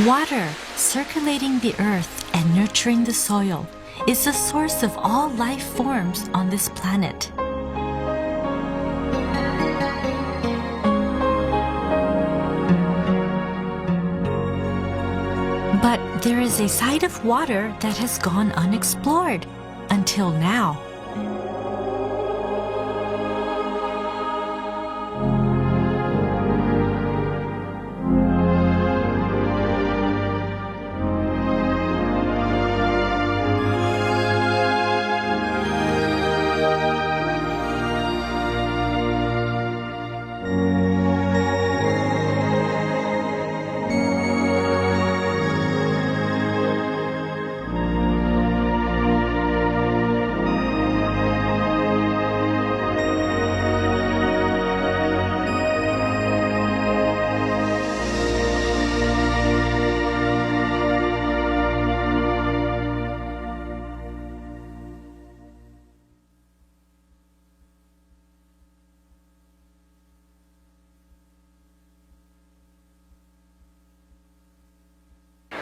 Water, circulating the earth and nurturing the soil, is the source of all life forms on this planet. But there is a side of water that has gone unexplored until now.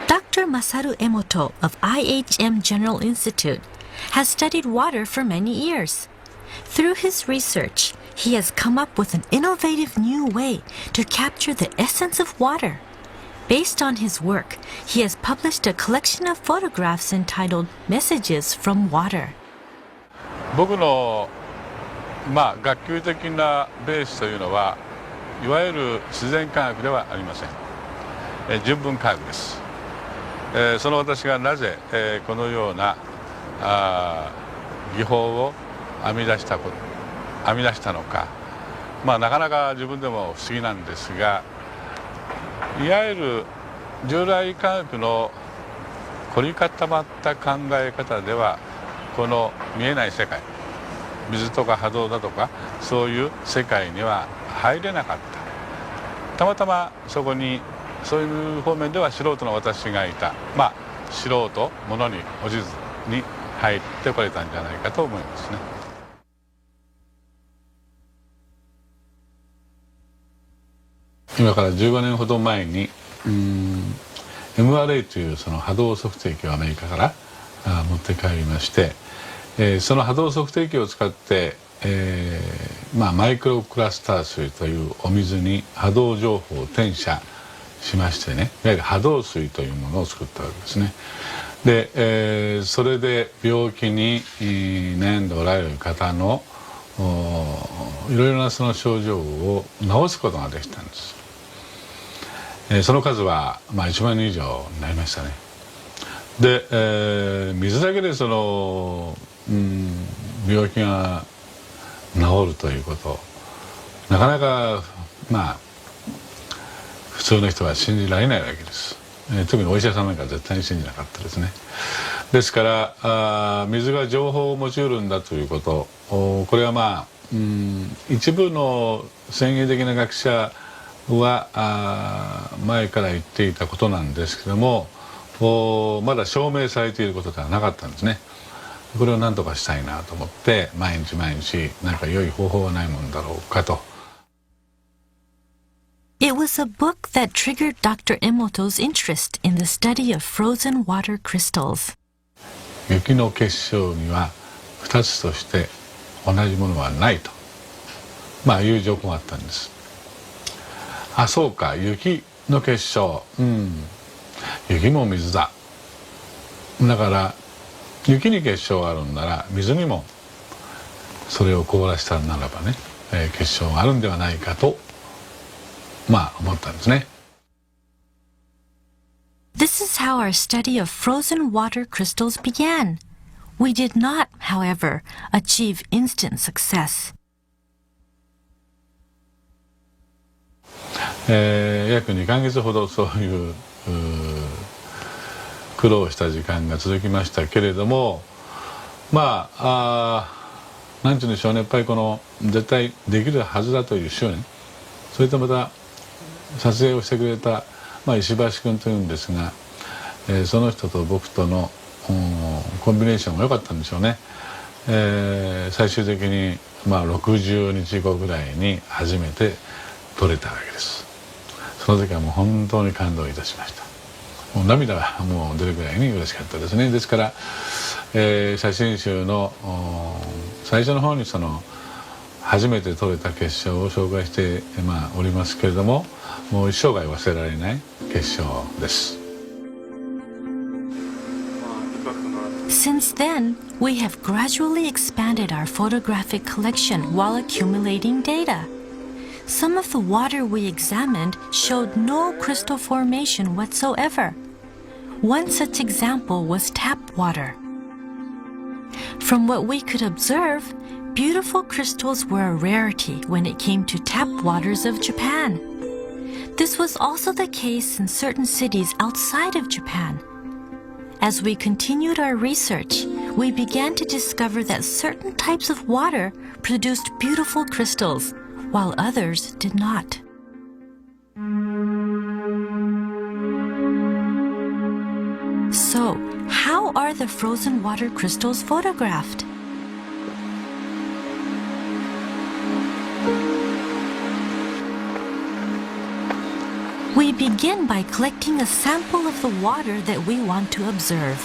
Dr. Masuru Emoto of IHM General Institute has studied water for many years. Through his research, he has come up with an innovative new way to capture the essence of water. Based on his work, he has published a collection of photographs entitled Messages from Water. 僕の、学級的なベースというのはいわゆる自然科学ではありません。純文科学です。その私がなぜ、このような技法を編み出したのか、なかなか自分でも不思議なんですが、いわゆる従来科学の凝り固まった考え方ではこの見えない世界、水とか波動だとかそういう世界には入れなかった。たまたまそこにそういう方面では素人の私がいた、素人ものにおじずに入ってこれたんじゃないかと思いますね。今から15年ほど前にMRA というその波動測定器をアメリカから持って帰りまして、その波動測定器を使って、マイクロクラスター水というお水に波動情報を転写しましてね、いわゆる波動水というものを作ったわけですね。で、それで病気に悩んでおられる方のいろいろなその症状を治すことができたんです。その数は1万人以上になりましたね。で、水だけでその、病気が治るということ、なかなか普通の人は信じられないわけです。特にお医者さんなんか絶対に信じなかったですね。ですから水が情報を持ちうるんだということ、これは一部の先鋭的な学者は前から言っていたことなんですけども、まだ証明されていることではなかったんですね。これを何とかしたいなと思って毎日何か良い方法はないもんだろうかと。It was a book that triggered Dr. Emoto's interest in the study of frozen water crystals. 雪の結晶には2つとして同じものはないと、いう情報があったんです。そうか、雪の結晶、雪も水だ。だから雪に結晶があるんなら水にもそれを凍らせたならばね、結晶があるんではないかと思ったんですね。This is how our study of frozen water crystals began. We did not, however, achieve instant success. 約2ヶ月ほどそういう苦労した時間が続きましたけれども、なんていうんでしょうね、やっぱりこの絶対できるはずだという執念、それとまた撮影をしてくれた、石橋君というんですが、その人と僕とのコンビネーションが良かったんでしょうね。最終的に60日後ぐらいに初めて撮れたわけです。その時はもう本当に感動いたしました。もう涙がもう出るぐらいに嬉しかったですね。ですから、写真集の最初の方にその初めて撮れた結晶を紹介して、おりますけれども、もう一生涯忘れられない結晶です。Since then, we have gradually expanded our photographic collection while accumulating data. Some of the water we examined showed no crystal formation whatsoever. One such example was tap water. From what we could observe, beautiful crystals were a rarity when it came to tap waters of Japan. This was also the case in certain cities outside of Japan. As we continued our research, we began to discover that certain types of water produced beautiful crystals, while others did not. So, how are the frozen water crystals photographed? We begin by collecting a sample of the water that we want to observe.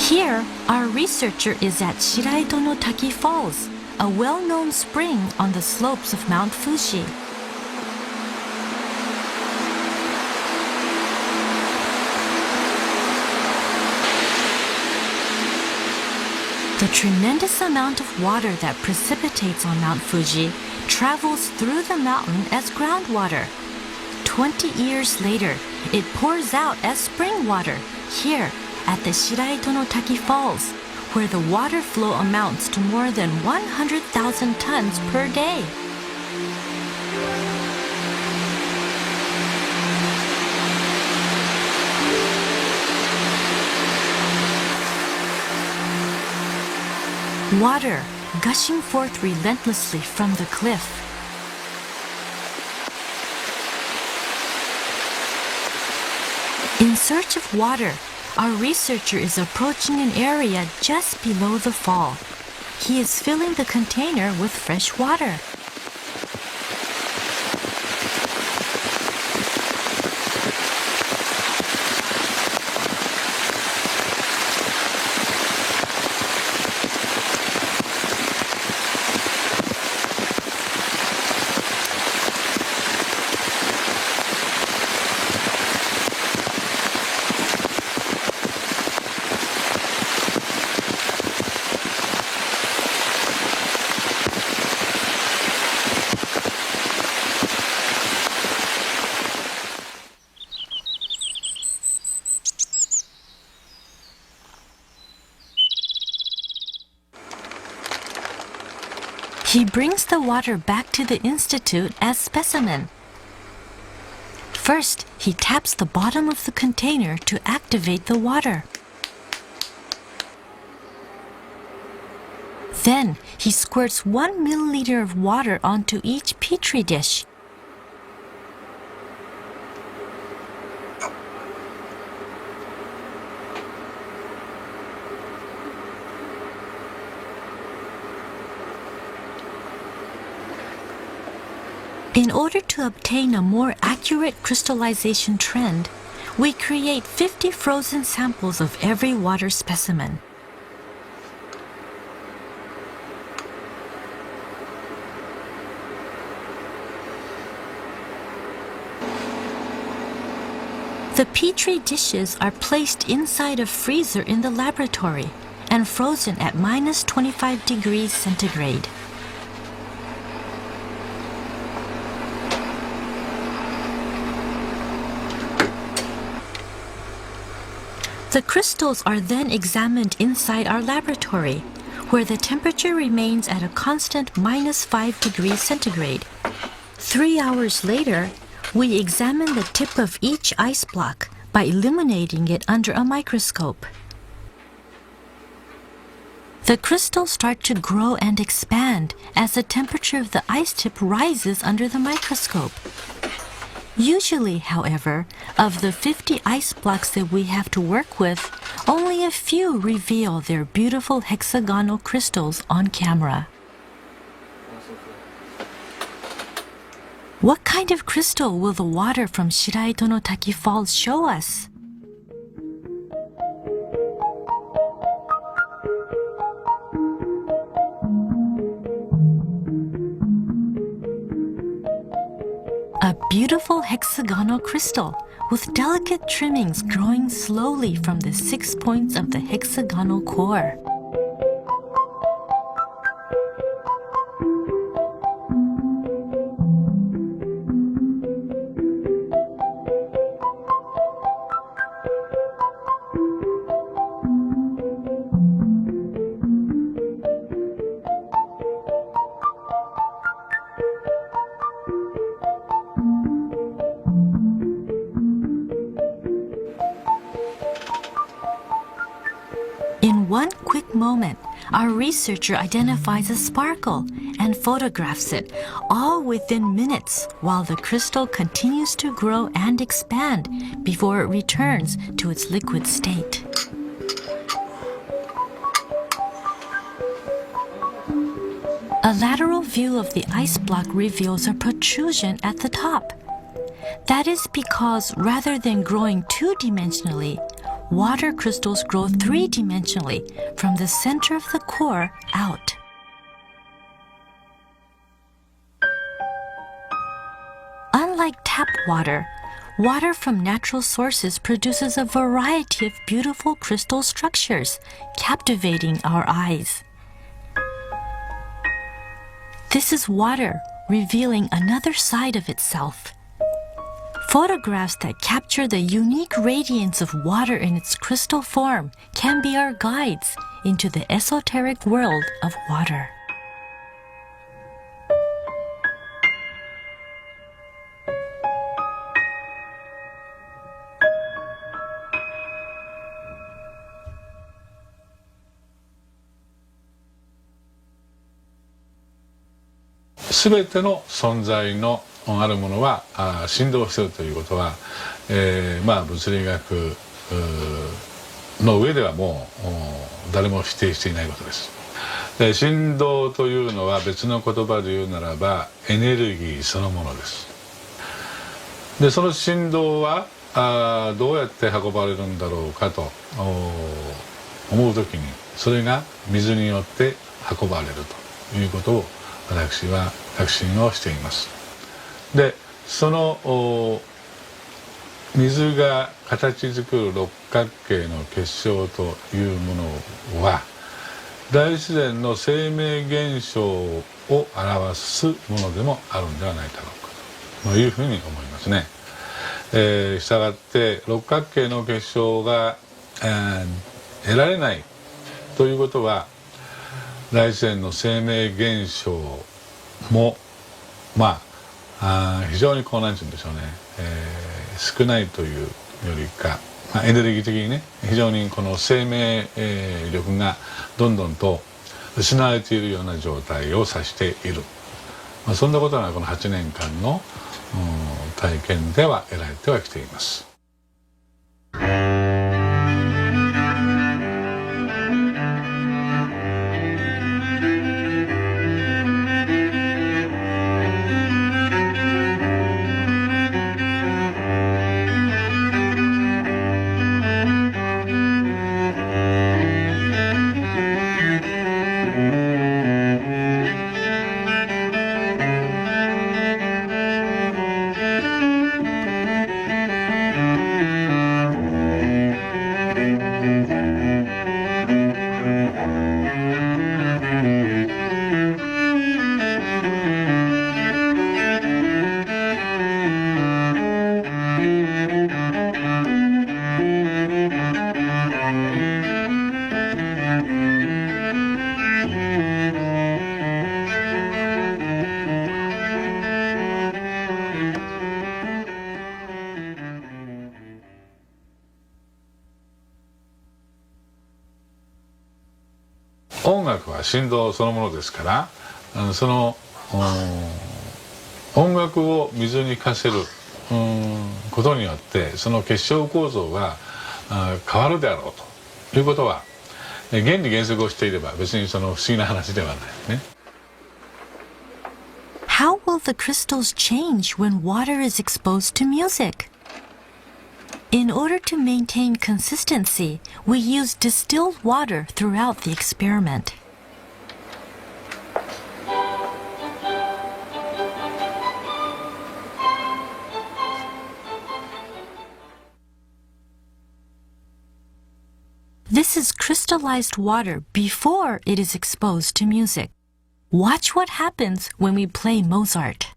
Here, our researcher is at Shiraito no Taki Falls, a well-known spring on the slopes of Mount Fuji. The tremendous amount of water that precipitates on Mount Fuji travels through the mountain as groundwater. 20 years later, it pours out as spring water here at the Shiraito no Taki Falls, where the water flow amounts to more than 100,000 tons per day. Water gushing forth relentlessly from the cliff. In search of water, our researcher is approaching an area just below the fall. He is filling the container with fresh water. He brings the water back to the institute as specimen. First, he taps the bottom of the container to activate the water. Then, he squirts 1 milliliter of water onto each petri dish. In order to obtain a more accurate crystallization trend, we create 50 frozen samples of every water specimen. The petri dishes are placed inside a freezer in the laboratory and frozen at minus 25 degrees centigrade. The crystals are then examined inside our laboratory, where the temperature remains at a constant minus 5 degrees centigrade. 3 hours later, we examine the tip of each ice block by illuminating it under a microscope. The crystals start to grow and expand as the temperature of the ice tip rises under the microscope. Usually, however, of the 50 ice blocks that we have to work with, only a few reveal their beautiful hexagonal crystals on camera. What kind of crystal will the water from Shiraito no Taki Falls show us? A beautiful hexagonal crystal with delicate trimmings growing slowly from the 6 points of the hexagonal core. In one quick moment, our researcher identifies a sparkle and photographs it, all within minutes, while the crystal continues to grow and expand before it returns to its liquid state. A lateral view of the ice block reveals a protrusion at the top. That is because rather than growing two-dimensionally, water crystals grow three-dimensionally from the center of the core out. Unlike tap water, water from natural sources produces a variety of beautiful crystal structures, captivating our eyes. This is water revealing another side of itself. Photographs that capture the unique radiance of water in its crystal form can be our guides into the esoteric world of water.すべての存在のあるものは振動しているということは、物理学の上ではもう誰も否定していないことです。で、振動というのは別の言葉で言うならばエネルギーそのものです。で、その振動はどうやって運ばれるんだろうかと思うときに、それが水によって運ばれるということを私は確信をしています。で、その水が形作る六角形の結晶というものは大自然の生命現象を表すものでもあるんではないだろうかというふうに思いますね。したがって六角形の結晶が、得られないということは大自然の生命現象も非常になんて言うんでしょうね、少ないというよりか、エネルギー的にね非常にこの生命力がどんどんと失われているような状態を指している、そんなことがこの8年間の体験では得られてはきています。音楽は振動そのものですから、その音楽を水に課せることによってその結晶構造が変わるであろうということは原理原則を知っていれば別にその不思議な話ではないね。How will the crystals change when water is exposed to music? In order to maintain consistency, we use distilled water throughout the experiment. This is crystallized water before it is exposed to music. Watch what happens when we play Mozart.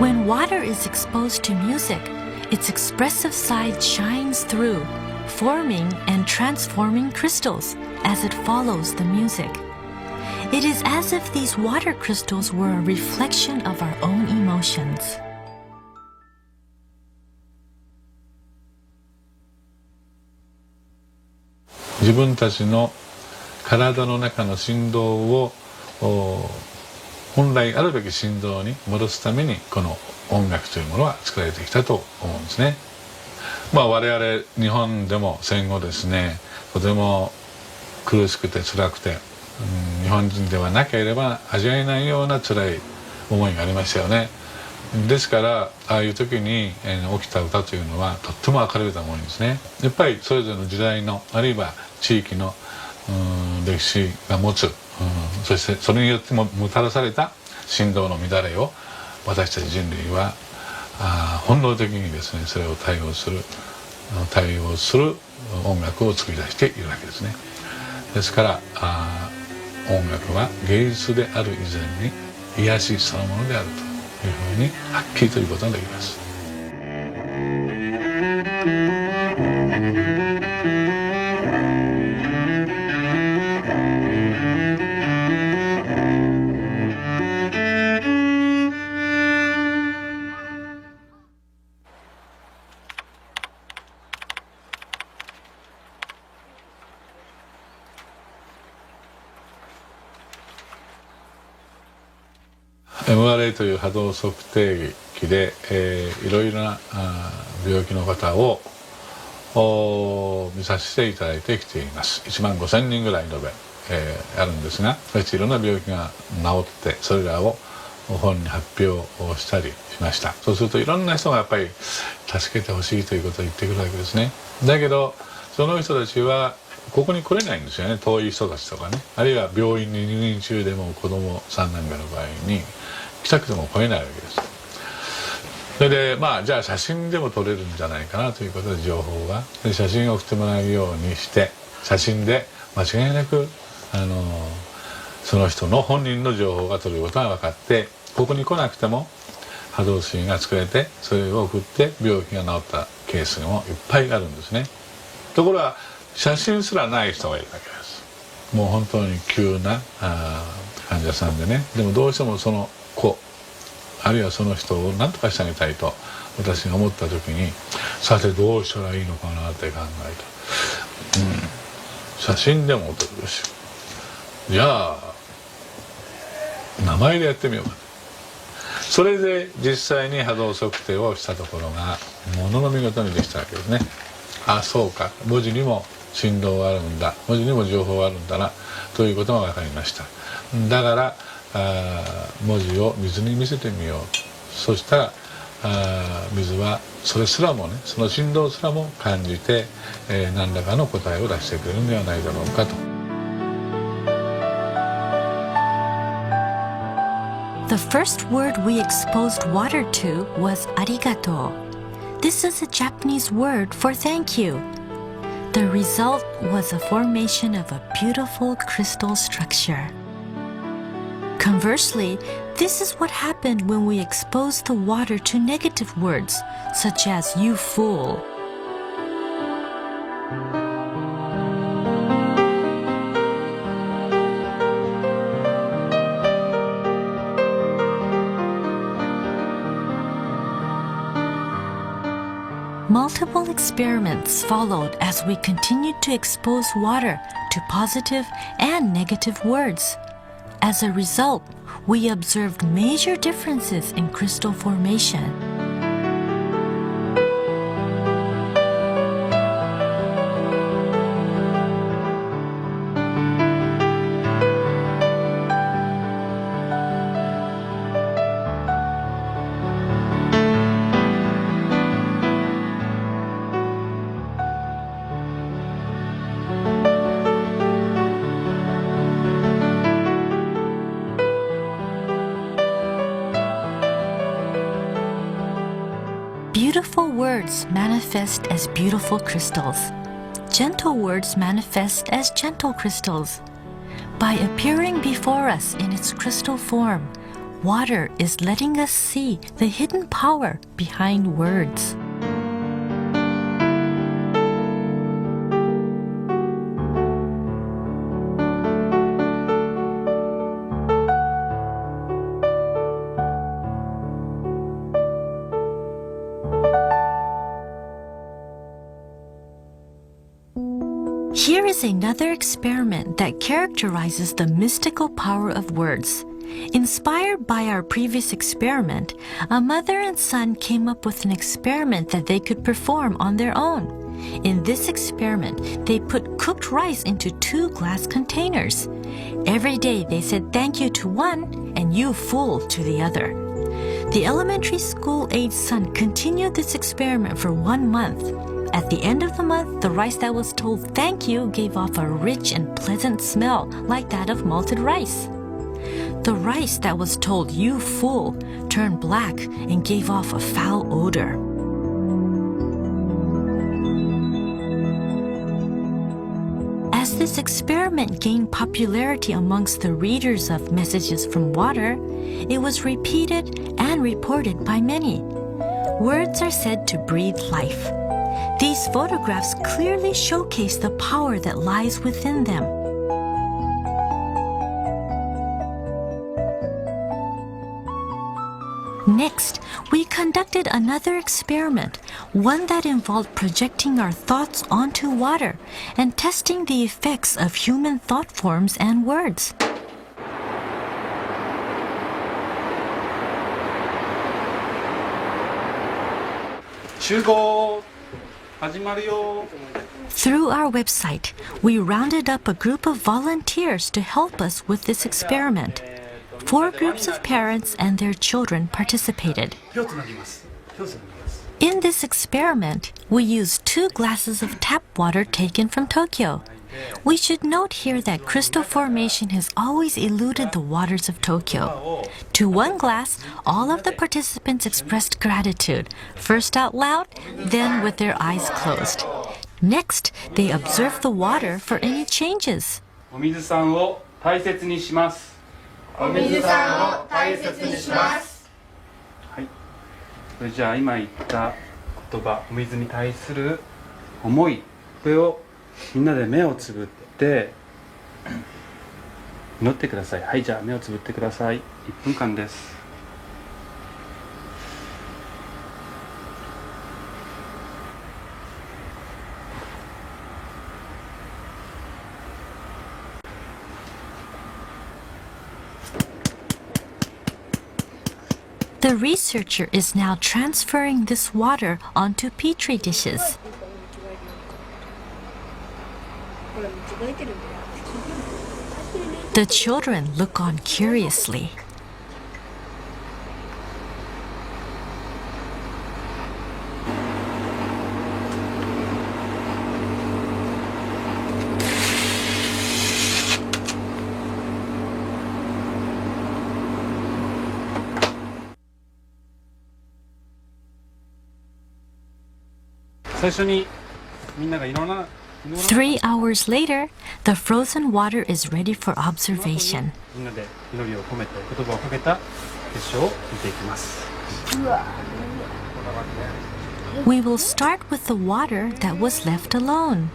When water is exposed to music, its expressive side shines through, forming and transforming crystals as it follows the music. It is as if these water crystals were a reflection of our own emotions. 自分たちの体の中の振動を本来あるべき振動に戻すためにこの音楽というものは作られてきたと思うんですね。我々日本でも戦後ですね、とても苦しくて辛くて、日本人ではなければ味わえないような辛い思いがありましたよね。ですからああいう時に起きた歌というのはとっても明るい歌も多いんですね。やっぱりそれぞれの時代のあるいは地域の歴史が持つ、そしてそれによってもたらされた振動の乱れを私たち人類は本能的にですね、それを対応する音楽を作り出しているわけですね。ですから音楽は芸術である以前に癒しそのものであるというふうにはっきりということができます。MRA という波動測定器で、いろいろな病気の方を見させていただいてきています。1万5,000人ぐらい延べ、あるんですが、そしていろんな病気が治ってそれらを本に発表をしたりしました。そうするといろんな人がやっぱり助けてほしいということを言ってくるわけですね。だけどその人たちはここに来れないんですよね。遠い人たちとかね、あるいは病院に入院中でも子供さんなんかの場合に来たくても来れないわけです。それでじゃあ写真でも撮れるんじゃないかなということで情報がで写真を送ってもらうようにして写真で間違いなくその人の本人の情報が取れることが分かって、ここに来なくても波動水が作れてそれを送って病気が治ったケースもいっぱいあるんですね。ところが写真すらない人がいるわけです。もう本当に急な患者さんでね、でもどうしてもその子あるいはその人を何とかしてあげたいと私が思った時に、さてどうしたらいいのかなって考えた、写真でも撮るし、じゃあ名前でやってみようか。それで実際に波動測定をしたところがものの見事にできたわけですね。あ、そうか、文字にも振動があるんだ、文字にも情報があるんだなということが分かりました。だから文字を水に見せてみよう。そしたら水はそれすらもね、その振動すらも感じて、何らかの答えを出してくれるんではないだろうかと。The first word we exposed water to was arigato. This is a Japanese word for thank you. The result was a formation of a beautiful crystal structure. Conversely, this is what happened when we exposed the water to negative words, such as you fool. Multiple experiments followed as we continued to expose water to positive and negative words. As a result, we observed major differences in crystal formation. Beautiful words manifest as beautiful crystals. Gentle words manifest as gentle crystals. By appearing before us in its crystal form, water is letting us see the hidden power behind words. Here is another experiment that characterizes the mystical power of words. Inspired by our previous experiment, a mother and son came up with an experiment that they could perform on their own. In this experiment, they put cooked rice into 2 glass containers. Every day they said thank you to one and you fool to the other. The elementary school-age son continued this experiment for 1 month. At the end of the month, the rice that was told thank you gave off a rich and pleasant smell like that of malted rice. The rice that was told you fool turned black and gave off a foul odor. As this experiment gained popularity amongst the readers of Messages from Water, it was repeated and reported by many. Words are said to breathe life. These photographs clearly showcase the power that lies within them. Next, we conducted another experiment, one that involved projecting our thoughts onto water and testing the effects of human thought forms and words. Through our website, we rounded up a group of volunteers to help us with this experiment. 4 groups of parents and their children participated. In this experiment, we used 2 glasses of tap water taken from Tokyo. We should note here that crystal formation has always eluded the waters of Tokyo. To 1 glass, all of the participants expressed gratitude, first out loud, then with their eyes closed. Next, they observed the water for any changes. お水さんを大切にします。お水さんを大切にします。はい。それじゃあ今言った言葉、お水に対する思い、これをみんなで目をつぶって祈ってください。はい、じゃあ目をつぶってください。1分間です。The researcher is now transferring this water onto petri dishes. The children look on curiously. Three 3 hours later, the frozen water is ready for observation. みんなで祈りを込めて言葉をかけた結晶を見ていきます。 We will start with the water that was left alone.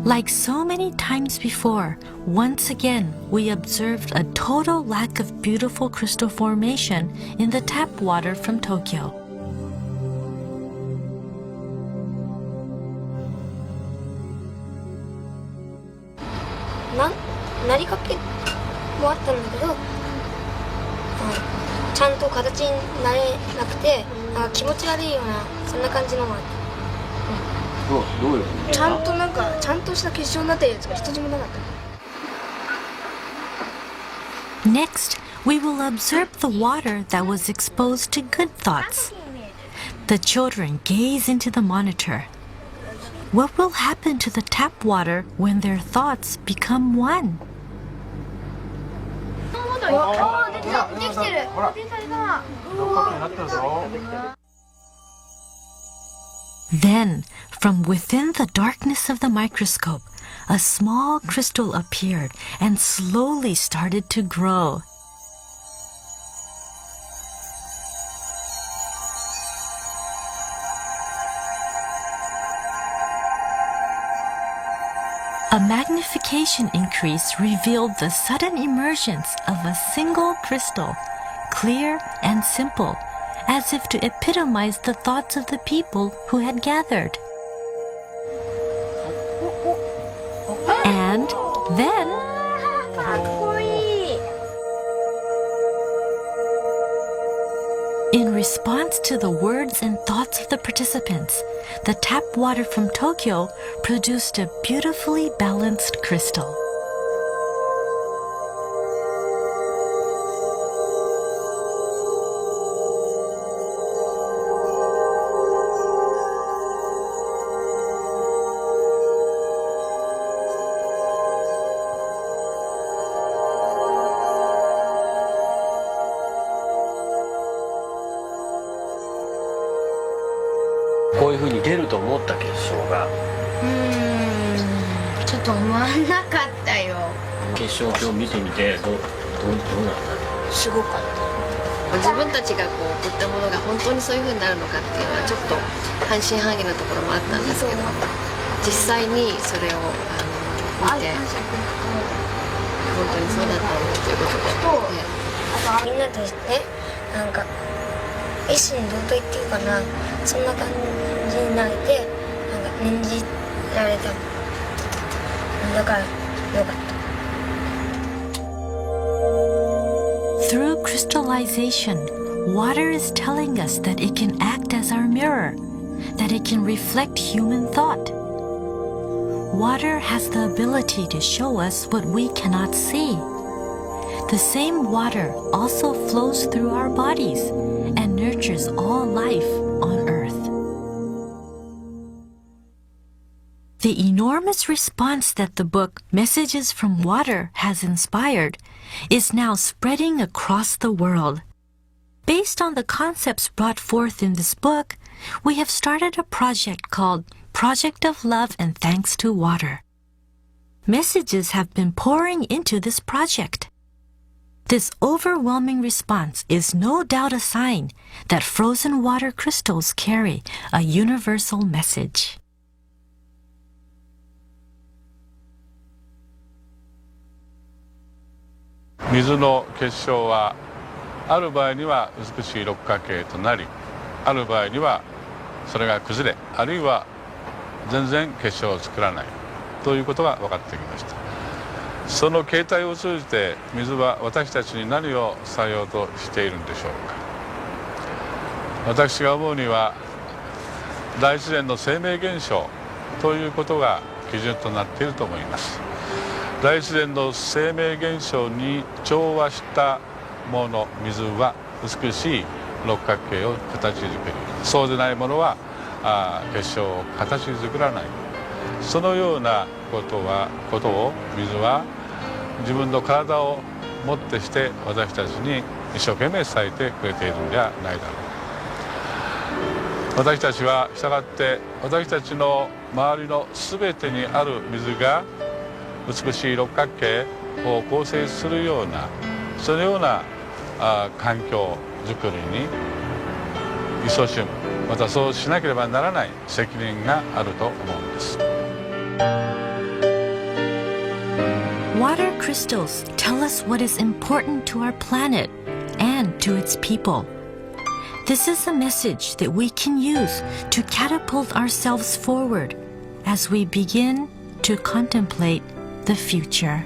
Like so many times before, once again we observed a total lack of beautiful crystal formation in the tap water from Tokyo. Naりかけもあったんだけど、ちゃんと形になれなくて、気持ち悪いようなそんな感じのもあった。どういうこと？ちゃんとなんかちゃんとした結晶になったやつが一つもなかった。 Next, we will observe the water that was exposed to good thoughts. The children gaze into the monitor. What will happen to the tap water when their thoughts become one? Then, from within the darkness of the microscope, a small crystal appeared and slowly started to grow. A magnification increase revealed the sudden emergence of a single crystal, clear and simple, as if to epitomize the thoughts of the people who had gathered. And then, in response to the words and thoughts of the participants, the tap water from Tokyo produced a beautifully balanced crystal.こういう風に出ると思った結晶がちょっと思わなかったよ。結晶表見てみてどうなったすごかった。自分たちがこう送ったものが本当にそういう風になるのかっていうのはちょっと半信半疑なところもあったんですけど、実際にそれを見て本当にそうだったんだということで、あとみんなとしてなんか一心同体っていうかな、そんな感じになれてなんか念じられた。だからよかった。Through crystallization, water is telling us that it can act as our mirror, that it can reflect human thought. Water has the ability to show us what we cannot see. The same water also flows through our bodies and nurtures all life on Earth. The enormous response that the book Messages from Water has inspired is now spreading across the world. Based on the concepts brought forth in this book, we have started a project called Project of Love and Thanks to Water. Messages have been pouring into this project. This overwhelming response is no doubt a sign that frozen water crystals carry a universal message. 水の結晶はある場合には美しい六角形となり、ある場合にはそれが崩れ、あるいは全然結晶を作らないということが分かってきました。その形態を通じて水は私たちに何をさようとしているんでしょうか。私が思うには大自然の生命現象ということが基準となっていると思います。大自然の生命現象に調和したもの、水は美しい六角形を形作り、そうでないものは結晶を形作らない。そのようなことを水は自分の体をもってして私たちに一生懸命伝えてくれているんじゃないだろう。私たちは従って私たちの周りの全てにある水が美しい六角形を構成するような、そのような環境づくりに勤しむ、またそうしなければならない責任があると思うんです。Water crystals tell us what is important to our planet and to its people. This is a message that we can use to catapult ourselves forward as we begin to contemplate the future.